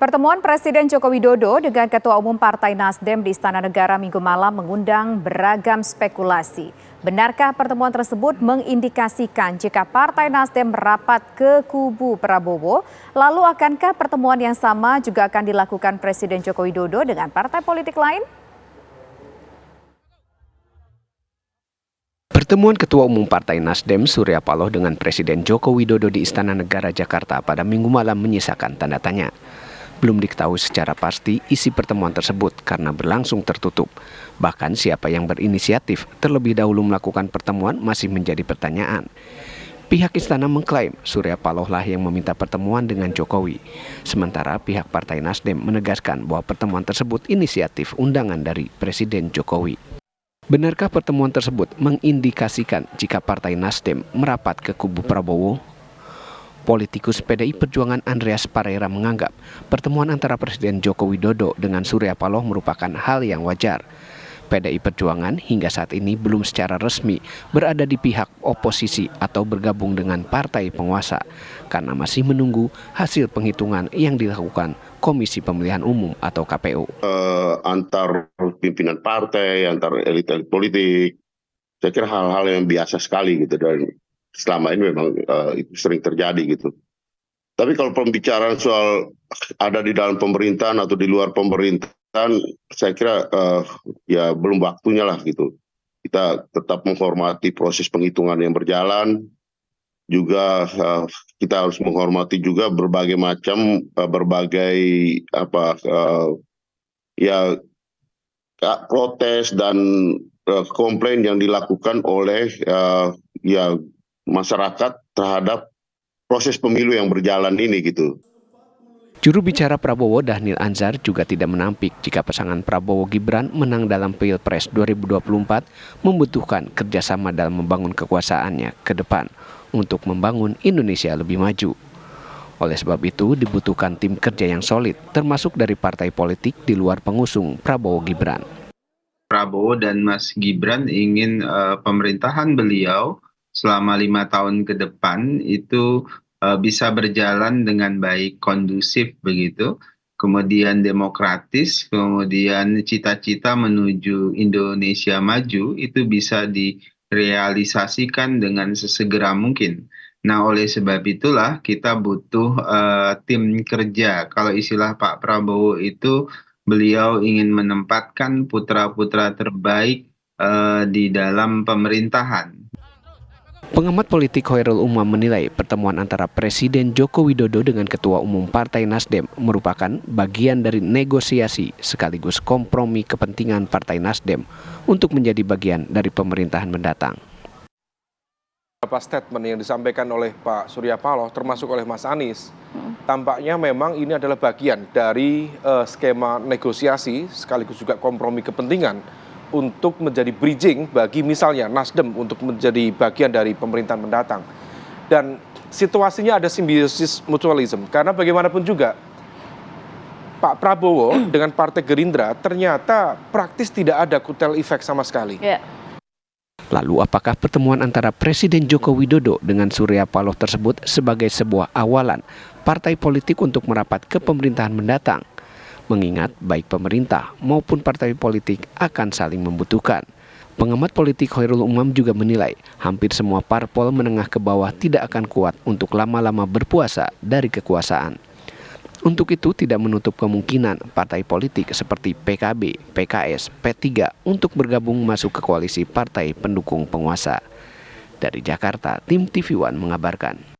Pertemuan Presiden Joko Widodo dengan Ketua Umum Partai Nasdem di Istana Negara Minggu malam mengundang beragam spekulasi. Benarkah pertemuan tersebut mengindikasikan jika Partai Nasdem merapat ke kubu Prabowo? Lalu akankah pertemuan yang sama juga akan dilakukan Presiden Joko Widodo dengan partai politik lain? Pertemuan Ketua Umum Partai Nasdem Surya Paloh dengan Presiden Joko Widodo di Istana Negara Jakarta pada Minggu malam menyisakan tanda tanya. Belum diketahui secara pasti isi pertemuan tersebut karena berlangsung tertutup. Bahkan siapa yang berinisiatif terlebih dahulu melakukan pertemuan masih menjadi pertanyaan. Pihak istana mengklaim Surya Paloh lah yang meminta pertemuan dengan Jokowi. Sementara pihak Partai Nasdem menegaskan bahwa pertemuan tersebut inisiatif undangan dari Presiden Jokowi. Benarkah pertemuan tersebut mengindikasikan jika Partai Nasdem merapat ke kubu Prabowo? Politikus PDI Perjuangan Andreas Pareira menganggap pertemuan antara Presiden Joko Widodo dengan Surya Paloh merupakan hal yang wajar. PDI Perjuangan hingga saat ini belum secara resmi berada di pihak oposisi atau bergabung dengan partai penguasa karena masih menunggu hasil penghitungan yang dilakukan Komisi Pemilihan Umum atau KPU. Antar pimpinan partai, antar elit-elit politik, saya kira hal-hal yang biasa sekali gitu, dan selama ini memang itu sering terjadi gitu. Tapi kalau pembicaraan soal ada di dalam pemerintahan atau di luar pemerintahan, saya kira ya belum waktunya lah gitu. Kita tetap menghormati proses penghitungan yang berjalan. Juga kita harus menghormati juga berbagai macam ya protes dan komplain yang dilakukan oleh ya masyarakat terhadap proses pemilu yang berjalan ini gitu. Juru bicara Prabowo Dhanil Anzar juga tidak menampik jika pasangan Prabowo Gibran menang dalam Pilpres 2024 membutuhkan kerjasama dalam membangun kekuasaannya ke depan untuk membangun Indonesia lebih maju. Oleh sebab itu dibutuhkan tim kerja yang solid termasuk dari partai politik di luar pengusung Prabowo Gibran. Prabowo dan Mas Gibran ingin pemerintahan beliau selama 5 tahun ke depan itu bisa berjalan dengan baik, kondusif begitu, kemudian demokratis, kemudian cita-cita menuju Indonesia maju itu bisa direalisasikan dengan sesegera mungkin. Nah, oleh sebab itulah kita butuh tim kerja. Kalau istilah Pak Prabowo itu beliau ingin menempatkan putra-putra terbaik di dalam pemerintahan. Pengamat politik Khairul Umam menilai pertemuan antara Presiden Joko Widodo dengan Ketua Umum Partai Nasdem merupakan bagian dari negosiasi sekaligus kompromi kepentingan Partai Nasdem untuk menjadi bagian dari pemerintahan mendatang. Beberapa statement yang disampaikan oleh Pak Surya Paloh termasuk oleh Mas Anies, tampaknya memang ini adalah bagian dari skema negosiasi sekaligus juga kompromi kepentingan untuk menjadi bridging bagi misalnya Nasdem untuk menjadi bagian dari pemerintahan mendatang. Dan situasinya ada simbiosis mutualisme, karena bagaimanapun juga Pak Prabowo dengan Partai Gerindra ternyata praktis tidak ada kutel efek sama sekali. Lalu apakah pertemuan antara Presiden Joko Widodo dengan Surya Paloh tersebut sebagai sebuah awalan partai politik untuk merapat ke pemerintahan mendatang? Mengingat baik pemerintah maupun partai politik akan saling membutuhkan. Pengamat politik Khairul Umam juga menilai hampir semua parpol menengah ke bawah tidak akan kuat untuk lama-lama berpuasa dari kekuasaan. Untuk itu tidak menutup kemungkinan partai politik seperti PKB, PKS, P3 untuk bergabung masuk ke koalisi partai pendukung penguasa. Dari Jakarta, tim TV One mengabarkan.